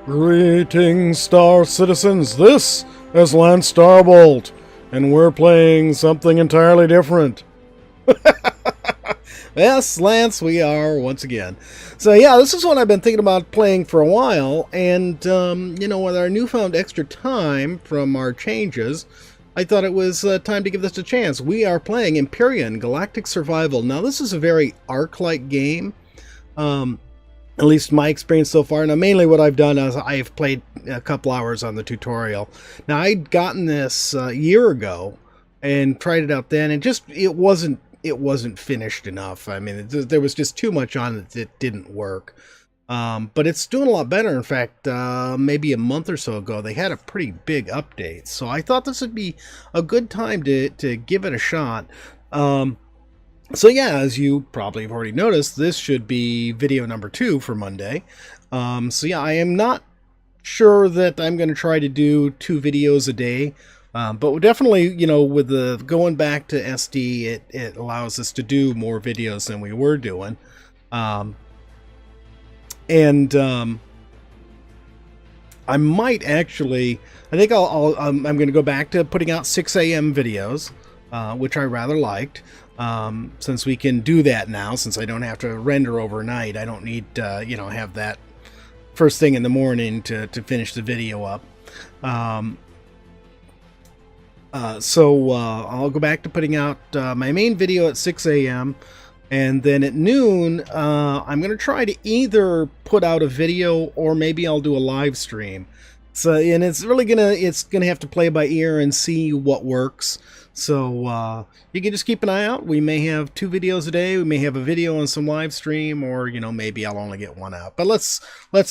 Greetings, Star Citizens. This is Lance Starbolt, and we're playing something entirely different. Yes, Lance, we are once again. So yeah, this is what I've been thinking about playing for a while, and with our newfound extra time from our changes, I thought it was time to give this a chance. We are playing Empyrion Galactic Survival. Now, this is a very Ark-like game. At least my experience so far. Now, mainly what I've done is I've played a couple hours on the tutorial. Now, I'd gotten this a year ago and tried it out then, and it wasn't finished enough. I mean, there was just too much on it that didn't work. But it's doing a lot better. In fact, maybe a month or so ago, they had a pretty big update. So I thought this would be a good time to give it a shot. So yeah, as you probably have already noticed, this should be video number 2 for Monday. So yeah, I am not sure that I'm going to try to do 2 videos a day. But definitely, with the going back to SD, it allows us to do more videos than we were doing. I might actually, I think I'm going to go back to putting out 6 a.m. videos, which I rather liked. Since we can do that now, since I don't have to render overnight, I don't need have that first thing in the morning to finish the video up. So I'll go back to putting out my main video at 6 a.m. and then at noon I'm going to try to either put out a video or maybe I'll do a live stream. So, and it's really gonna have to play by ear and see what works. So you can just keep an eye out. We may have 2 videos a day. We may have a video and some live stream, or maybe I'll only get 1 out. But let's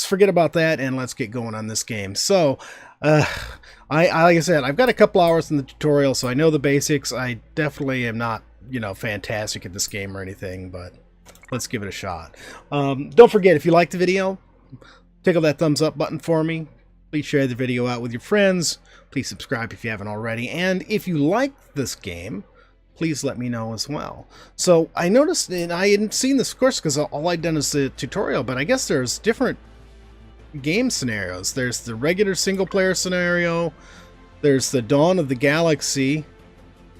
forget about that and let's get going on this game. So like I said, I've got a couple hours in the tutorial, so I know the basics. I definitely am not fantastic at this game or anything, but let's give it a shot. Don't forget, if you like the video, tickle that thumbs up button for me. Please share the video out with your friends. Please subscribe if you haven't already. And if you like this game, please let me know as well. So I noticed, and I hadn't seen this, of course, because all I'd done is the tutorial, but I guess there's different game scenarios. There's the regular single-player scenario. There's the Dawn of the Galaxy.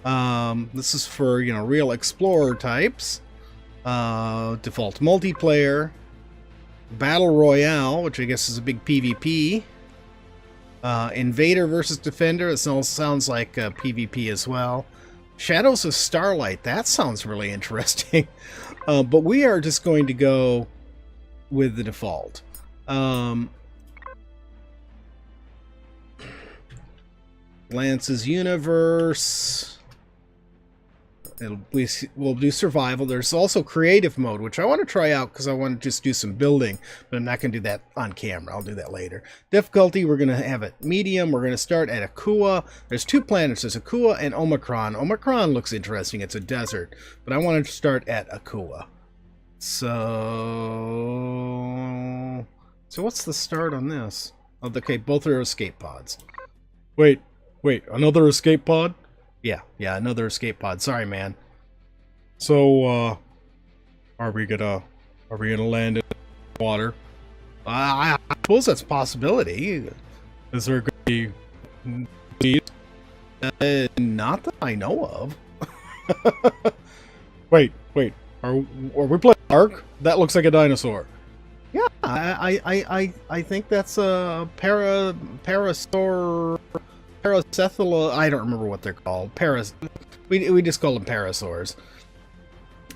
This is for, real explorer types. Default multiplayer. Battle Royale, which I guess is a big PvP. Invader versus Defender, it sounds like PvP as well. Shadows of Starlight, that sounds really interesting. But we are just going to go with the default. Lance's Universe. We'll do survival. There's also creative mode, which I want to try out because I want to just do some building, but I'm not going to do that on camera. I'll do that later. Difficulty, we're going to have it medium. We're going to start at Akua. There's 2 planets. There's Akua and Omicron. Omicron looks interesting. It's a desert, but I wanted to start at Akua. So what's the start on this? Oh, okay, both are escape pods. Wait, another escape pod? Yeah, another escape pod. Sorry, man. So, are we gonna land in water? I suppose that's a possibility. Is there gonna be not that I know of. Wait. Are we playing Ark? That looks like a dinosaur. Yeah, I think that's a parasaur. Paracephala, I don't remember what they're called. We just call them parasaurs.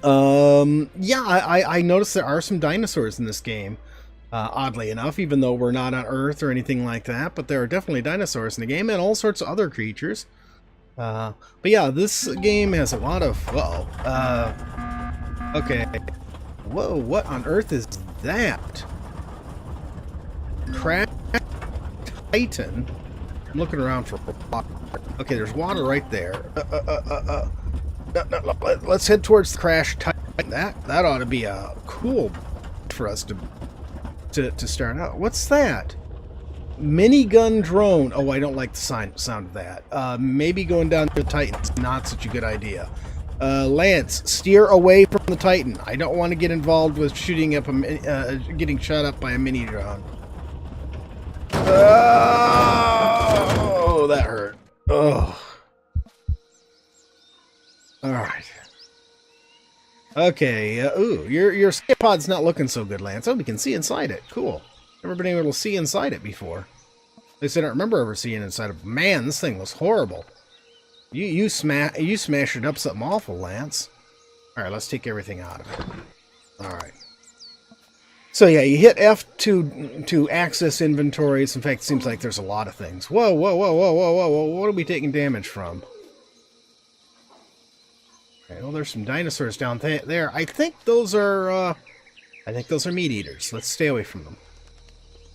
Yeah, I noticed there are some dinosaurs in this game. Oddly enough, even though we're not on Earth or anything like that, but there are definitely dinosaurs in the game and all sorts of other creatures. But yeah, this game has a lot of... okay. Whoa, what on earth is that? Crash Titan? I'm looking around for water. Okay, there's water right there. No, let's head towards the Crash Titan. That ought to be a cool for us to start out. What's that? Minigun drone. Oh, I don't like the sound of that. Maybe going down to the Titan's not such a good idea. Lance, steer away from the Titan. I don't want to get involved with shooting up getting shot up by a mini drone. Oh, that hurt. Oh. All right. Okay. Ooh, your escape pod's not looking so good, Lance. Oh, we can see inside it. Cool. Never been able to see inside it before. At least I don't remember ever seeing inside of. Man, this thing was horrible. You smashed it up something awful, Lance. All right, let's take everything out of it. All right. So yeah, you hit F to access inventories. In fact, it seems like there's a lot of things. Whoa, whoa, whoa, whoa, whoa, whoa, whoa! What are we taking damage from? Okay, well, there's some dinosaurs down there. I think those are meat eaters. Let's stay away from them.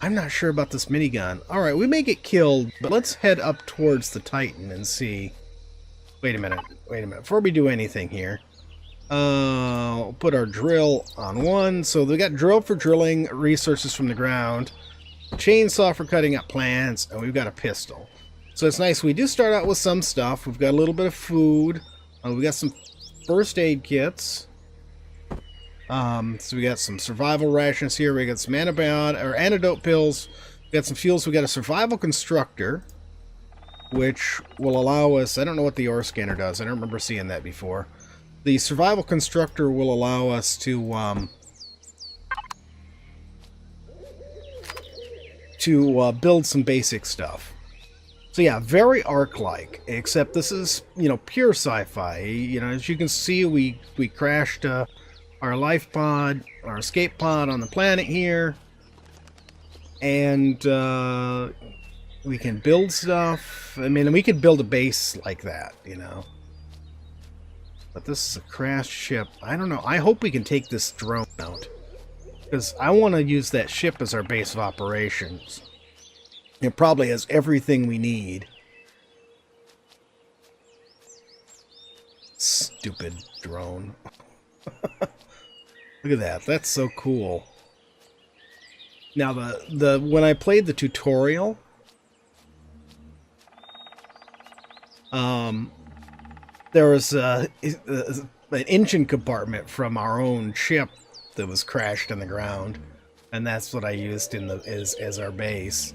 I'm not sure about this minigun. All right, we may get killed, but let's head up towards the Titan and see. Wait a minute. Before we do anything here. We'll put our drill on 1. So we got drill for drilling resources from the ground, chainsaw for cutting up plants, and we've got a pistol. So it's nice. We do start out with some stuff. We've got a little bit of food. We got some first aid kits. So we got some survival rations here. We got some antidote pills. We got some fuels. We got a survival constructor, which will allow us. I don't know what the ore scanner does. I don't remember seeing that before. The survival constructor will allow us to build some basic stuff. So yeah, very Ark-like, except this is, pure sci-fi. As you can see, we crashed our life pod, our escape pod on the planet here, and we can build stuff. I mean, we could build a base like that, But this is a crashed ship. I don't know. I hope we can take this drone out, because I want to use that ship as our base of operations. It probably has everything we need. Stupid drone. Look at that. That's so cool. Now, when I played the tutorial, there was an engine compartment from our own ship that was crashed in the ground, and that's what I used as our base.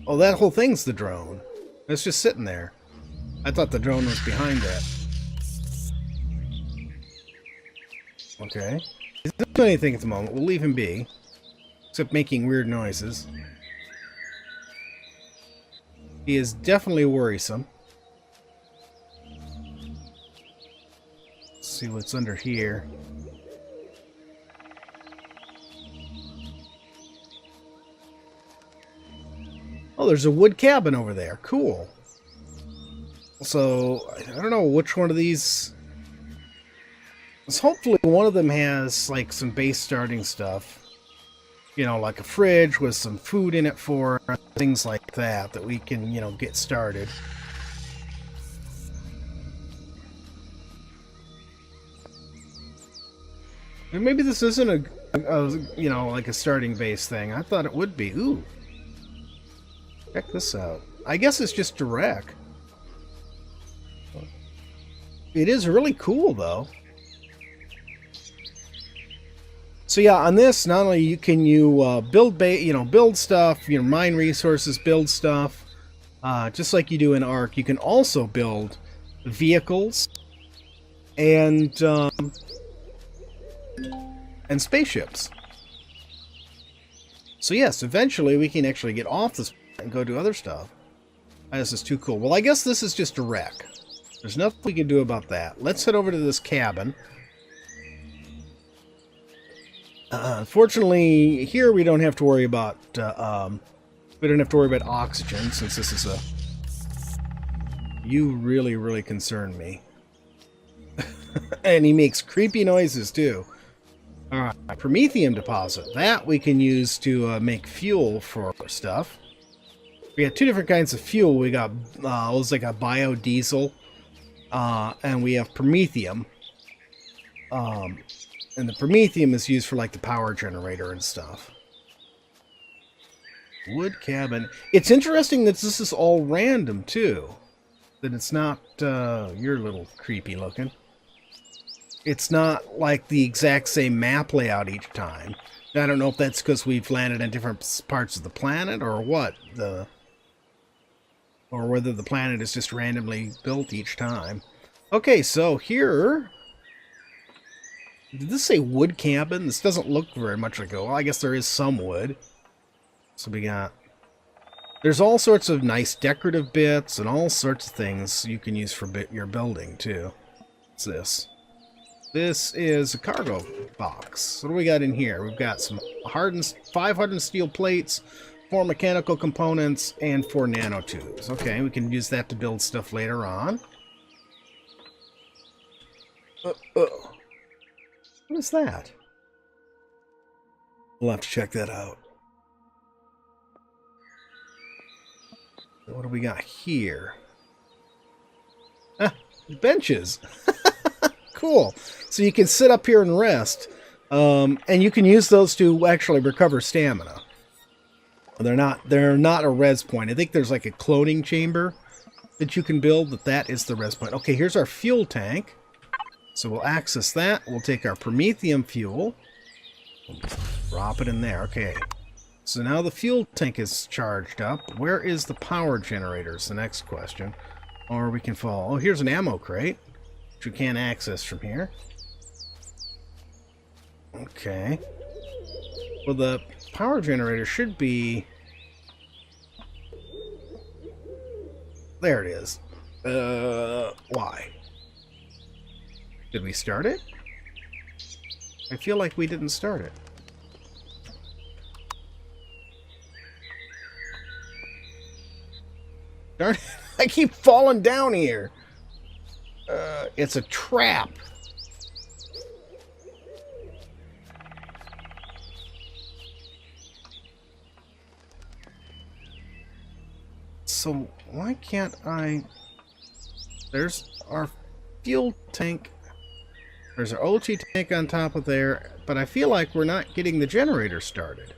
Oh, that whole thing's the drone. It's just sitting there. I thought the drone was behind that. Okay. He doesn't do anything at the moment. We'll leave him be. Except making weird noises. He is definitely worrisome. Let's see what's under here. Oh, there's a wood cabin over there. Cool. So, I don't know which one of these... Hopefully one of them has, like, some base starting stuff. Like a fridge with some food in it for us, things like that we can, get started. And maybe this isn't like a starting base thing. I thought it would be. Ooh. Check this out. I guess it's just direct. It is really cool, though. So yeah, on this, not only can you build stuff, mine resources, build stuff, just like you do in Ark. You can also build vehicles and spaceships. So yes, eventually we can actually get off this and go do other stuff. This is too cool. Well, I guess this is just a wreck. There's nothing we can do about that. Let's head over to this cabin. Fortunately, here we don't have to worry about oxygen, since this is a... You really, really concern me. And he makes creepy noises too. Alright, Promethium deposit. That we can use to make fuel for stuff. We got two different kinds of fuel. We got looks like a biodiesel, and we have Promethium. And the Promethium is used for, like, the power generator and stuff. Wood cabin. It's interesting that this is all random, too. That it's not, you're a little creepy looking. It's not, like, the exact same map layout each time. I don't know if that's because we've landed in different parts of the planet or what, or whether the planet is just randomly built each time. Okay, so here... Did this say wood cabin? This doesn't look very much like well, I guess there is some wood. So we got... There's all sorts of nice decorative bits and all sorts of things you can use for your building, too. What's this? This is a cargo box. What do we got in here? We've got some 5 hardened steel plates, 4 mechanical components, and 4 nanotubes. Okay, we can use that to build stuff later on. What is that? We'll have to check that out. What do we got here? Ah, benches. Cool. So you can sit up here and rest. And you can use those to actually recover stamina. They're not a res point. I think there's like a cloning chamber that you can build that is the res point. Okay, here's our fuel tank. So we'll access that. We'll take our promethium fuel. Drop it in there. Okay. So now the fuel tank is charged up. Where is the power generator is the next question. Or we can fall. Oh, here's an ammo crate, which we can't access from here. Okay. Well, the power generator should be... There it is. Why? Did we start it? I feel like we didn't start it. Darn it, I keep falling down here. It's a trap. So why can't I... There's our fuel tank. There's our OT tank on top of there, but I feel like we're not getting the generator started.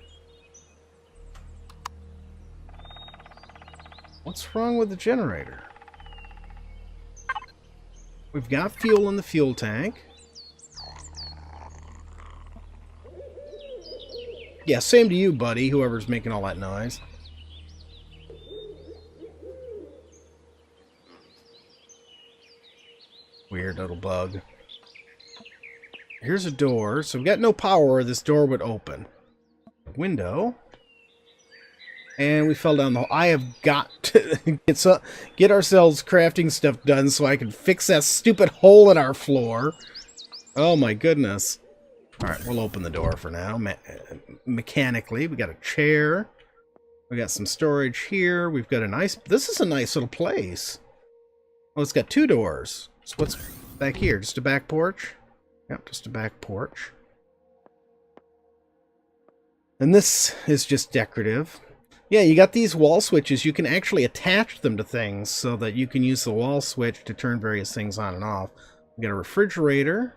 What's wrong with the generator? We've got fuel in the fuel tank. Yeah, same to you, buddy, whoever's making all that noise. Weird little bug. Here's a door. So we've got no power or this door would open. Window. And we fell down the hole. I have got to get ourselves crafting stuff done so I can fix that stupid hole in our floor. Oh my goodness. Alright, we'll open the door for now. Mechanically. We got a chair. We got some storage here. We've got a nice... This is a nice little place. Oh, it's got 2 doors. So what's back here? Just a back porch? Yep, just a back porch. And this is just decorative. Yeah, you got these wall switches. You can actually attach them to things so that you can use the wall switch to turn various things on and off. We got a refrigerator,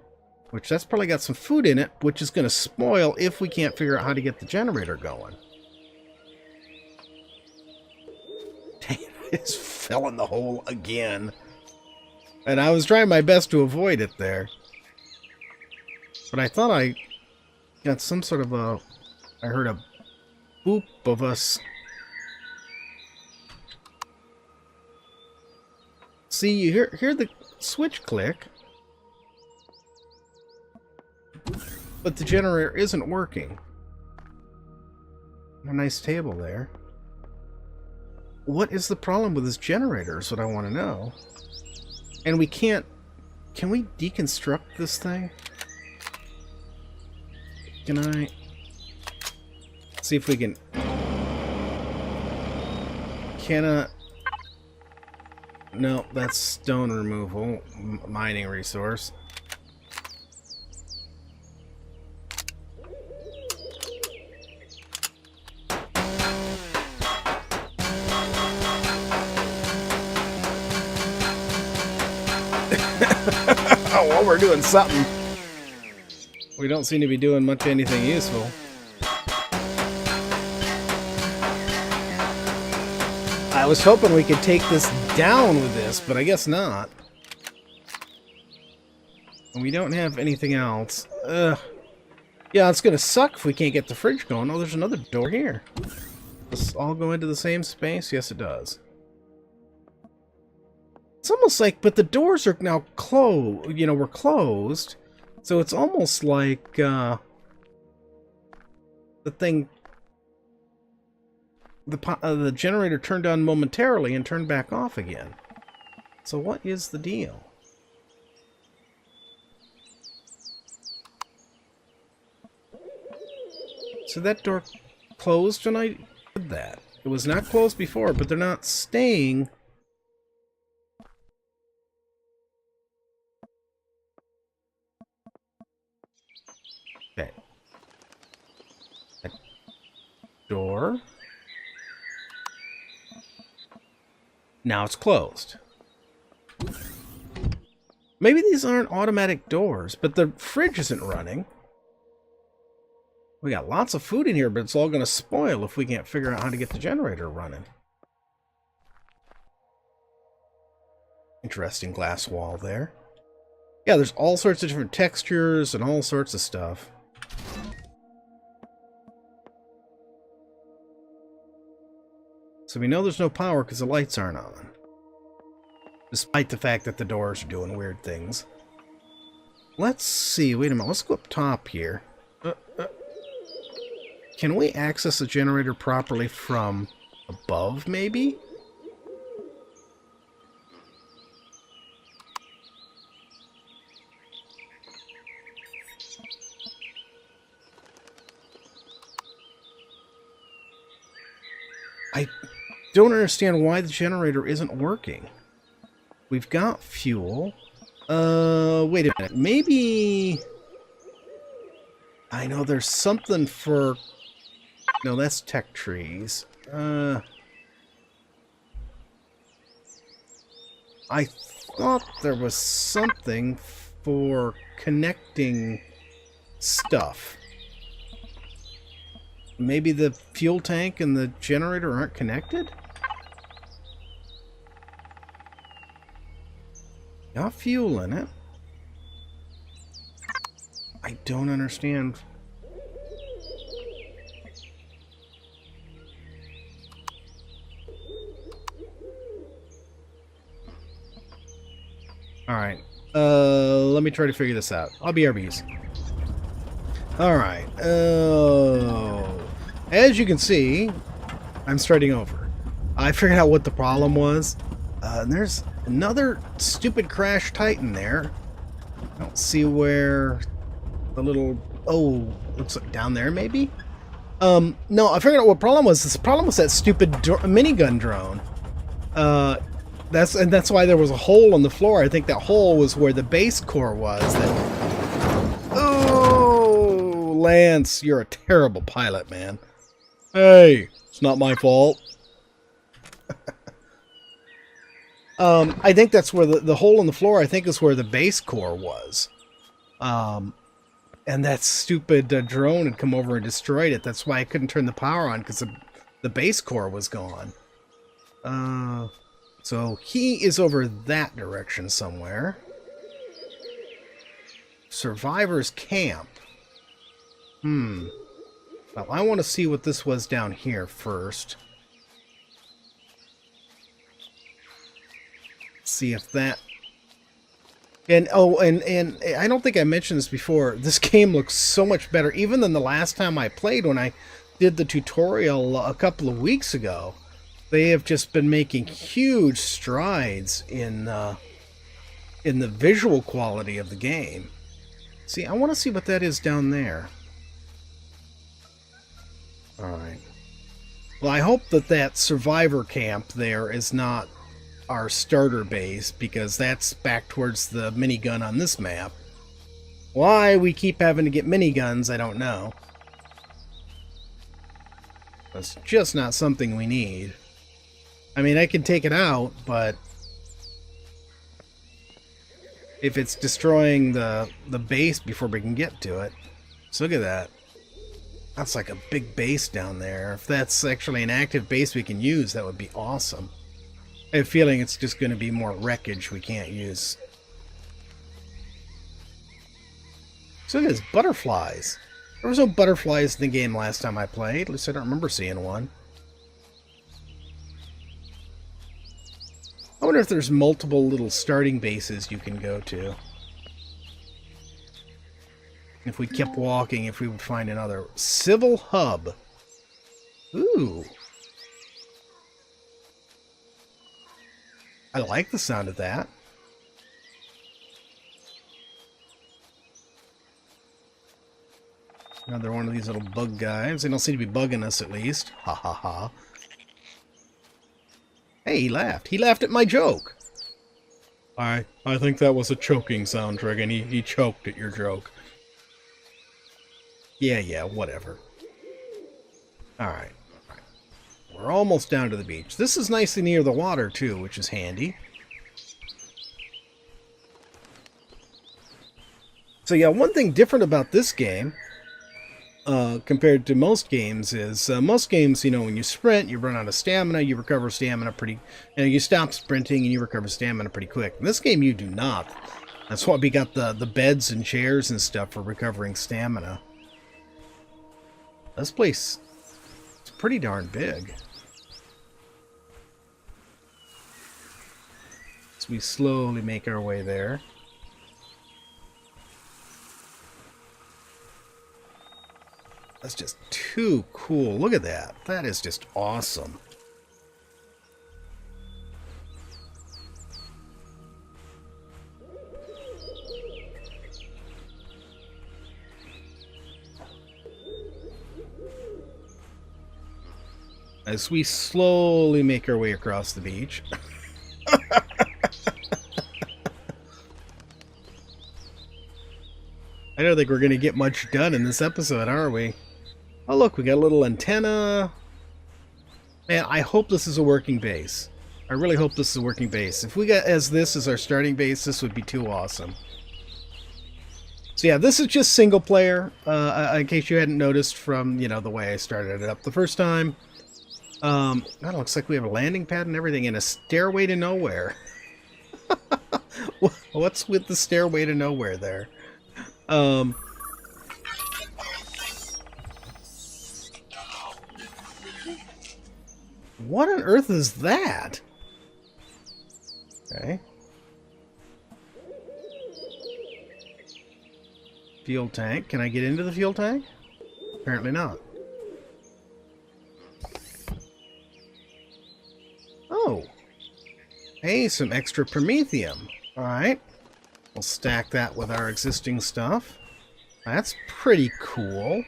which that's probably got some food in it, which is going to spoil if we can't figure out how to get the generator going. Dang, I just fell in the hole again. And I was trying my best to avoid it there. But I thought I got some sort of a... I heard a boop of us. See, you hear the switch click. But the generator isn't working. A nice table there. What is the problem with this generator is what I want to know. And we can't... Can we deconstruct this thing? Can I... See if we can... Cannot... No, that's stone removal. Mining resource. Oh, well, we're doing something. We don't seem to be doing much anything useful. I was hoping we could take this down with this, but I guess not. And we don't have anything else. Ugh. Yeah, it's gonna suck if we can't get the fridge going. Oh, there's another door here. Does this all go into the same space? Yes, it does. It's almost like, but the doors are now closed. You know, we're closed. So it's almost like, the thing... The generator turned on momentarily and turned back off again. So what is the deal? So that door closed when I did that. It was not closed before, but they're not staying. Okay. That door. Now it's closed. Maybe these aren't automatic doors, but the fridge isn't running. We got lots of food in here, but it's all going to spoil if we can't figure out how to get the generator running. Interesting glass wall there. Yeah, there's all sorts of different textures and all sorts of stuff. So we know there's no power because the lights aren't on. Despite the fact that the doors are doing weird things. Let's see. Wait a minute. Let's go up top here. Can we access the generator properly from above, maybe? I don't understand why the generator isn't working. We've got fuel. Wait a minute. Maybe... I know there's something for... No, that's tech trees. I thought there was something for connecting stuff. Maybe the fuel tank and the generator aren't connected? Got fuel in it. I don't understand. Alright. Let me try to figure this out. I'll be RBs. Alright. As you can see, I'm starting over. I figured out what the problem was. And there's another stupid crash Titan there. I don't see where the little... Oh, looks like down there, maybe? No, I figured out what the problem was. The problem was that stupid minigun drone. That's why there was a hole on the floor. I think that hole was where the base core was. Oh, Lance, you're a terrible pilot, man. Hey, it's not my fault. I think that's where the hole in the floor, I think, is where the base core was. And that stupid drone had come over and destroyed it. That's why I couldn't turn the power on, because the base core was gone. So he is over that direction somewhere. Survivor's camp. Well, I want to see what this was down here first. See if that... And I don't think I mentioned this before. This game looks so much better, even than the last time I played when I did the tutorial a couple of weeks ago. They have just been making huge strides in the visual quality of the game. See, I want to see what that is down there. Alright. Well, I hope that survivor camp there is not our starter base, because that's back towards the minigun on this map. Why we keep having to get miniguns, I don't know. It's just not something we need. I mean, I can take it out, but if it's destroying the base before we can get to it. So look at that. That's like a big base down there. If that's actually an active base we can use, that would be awesome. I have a feeling it's just going to be more wreckage we can't use. So look at these butterflies. There was no butterflies in the game last time I played. At least I don't remember seeing one. I wonder if there's multiple little starting bases you can go to. If we kept walking, if we would find another. Civil Hub. Ooh. I like the sound of that. Another one of these little bug guys. They don't seem to be bugging us, at least. Ha ha ha. Hey, he laughed. He laughed at my joke. I think that was a choking sound, Dragon. He choked at your joke. Yeah, whatever. Alright. We're almost down to the beach. This is nicely near the water, too, which is handy. So yeah, one thing different about this game, compared to most games, is most games, you know, when you sprint, you run out of stamina, you recover stamina pretty... you stop sprinting and you recover stamina pretty quick. In this game, you do not. That's why we got the beds and chairs and stuff for recovering stamina. This place is pretty darn big. So we slowly make our way there. That's just too cool. Look at that. That is just awesome. As we slowly make our way across the beach. I don't think we're going to get much done in this episode, are we? Oh, look, we got a little antenna. Man, I hope this is a working base. I really hope this is a working base. If we got this as our starting base, this would be too awesome. So yeah, this is just single player, in case you hadn't noticed from, you know, the way I started it up the first time. That looks like we have a landing pad and everything and a stairway to nowhere. What's with the stairway to nowhere there? What on earth is that? Okay. Fuel tank. Can I get into the fuel tank? Apparently not. Oh. Hey, some extra promethium. Alright. We'll stack that with our existing stuff. That's pretty cool.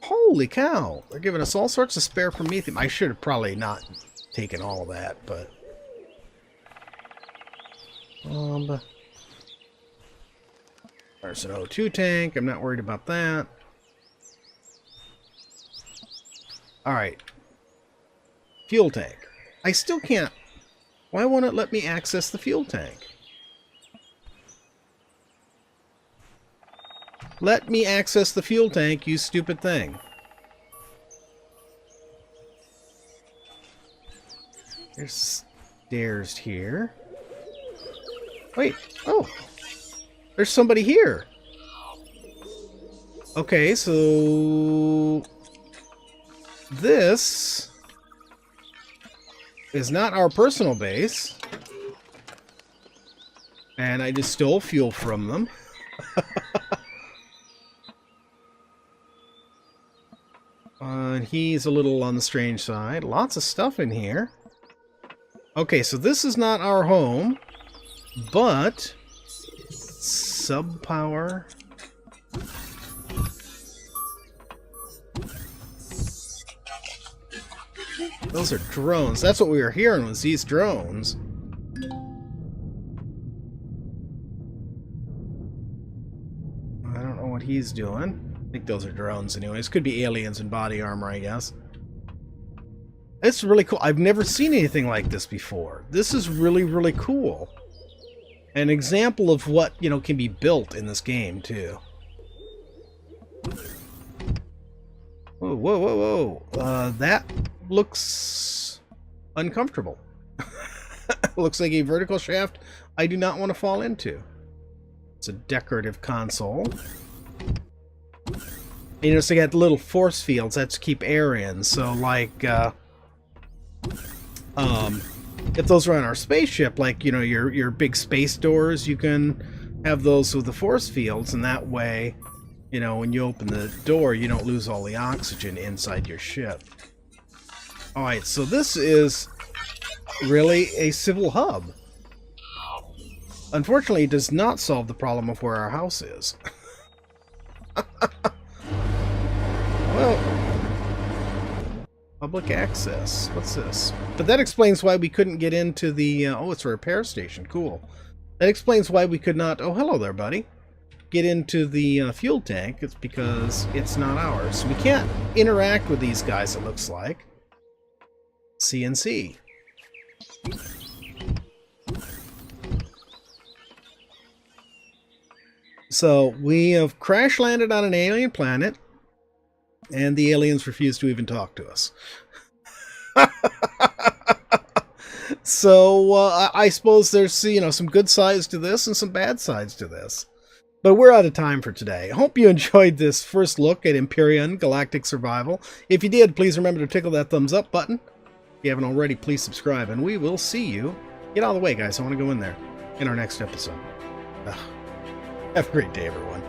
Holy cow! They're giving us all sorts of spare promethium. I should have probably not taken all of that, but... there's an O2 tank. I'm not worried about that. Alright. Fuel tank. I still can't... Why won't it let me access the fuel tank? Let me access the fuel tank, you stupid thing. There's stairs here. Wait. Oh. There's somebody here. Okay, so... this... is not our personal base. And I just stole fuel from them. And he's a little on the strange side. Lots of stuff in here. Okay, so this is not our home, but sub-power. Those are drones. That's what we were hearing, was these drones. I don't know what he's doing. I think those are drones anyways. Could be aliens in body armor, I guess. It's really cool. I've never seen anything like this before. This is really, really cool. An example of what, you know, can be built in this game, too. Whoa, whoa, whoa, whoa. That looks uncomfortable. Looks like a vertical shaft I do not want to fall into. It's a decorative console. And you notice they got little force fields. That's to keep air in. So, like, if those are on our spaceship, like, you know, your big space doors, you can have those with the force fields, and that way, you know, when you open the door, you don't lose all the oxygen inside your ship. Alright, so this is really a civil hub. Unfortunately, it does not solve the problem of where our house is. Well, public access. What's this? But that explains why we couldn't get into the... oh, it's a repair station. Cool. That explains why we could not... Oh, hello there, buddy. Get into the fuel tank. It's because it's not ours. We can't interact with these guys, it looks like. CNC. So, we have crash landed on an alien planet, and the aliens refuse to even talk to us. So, I suppose there's, you know, some good sides to this and some bad sides to this. But we're out of time for today. I hope you enjoyed this first look at Empyrion Galactic Survival. If you did, please remember to tickle that thumbs up button. If you haven't already, please subscribe, and we will see you. Get out of the way, guys. I want to go in there in our next episode. Have a great day, everyone.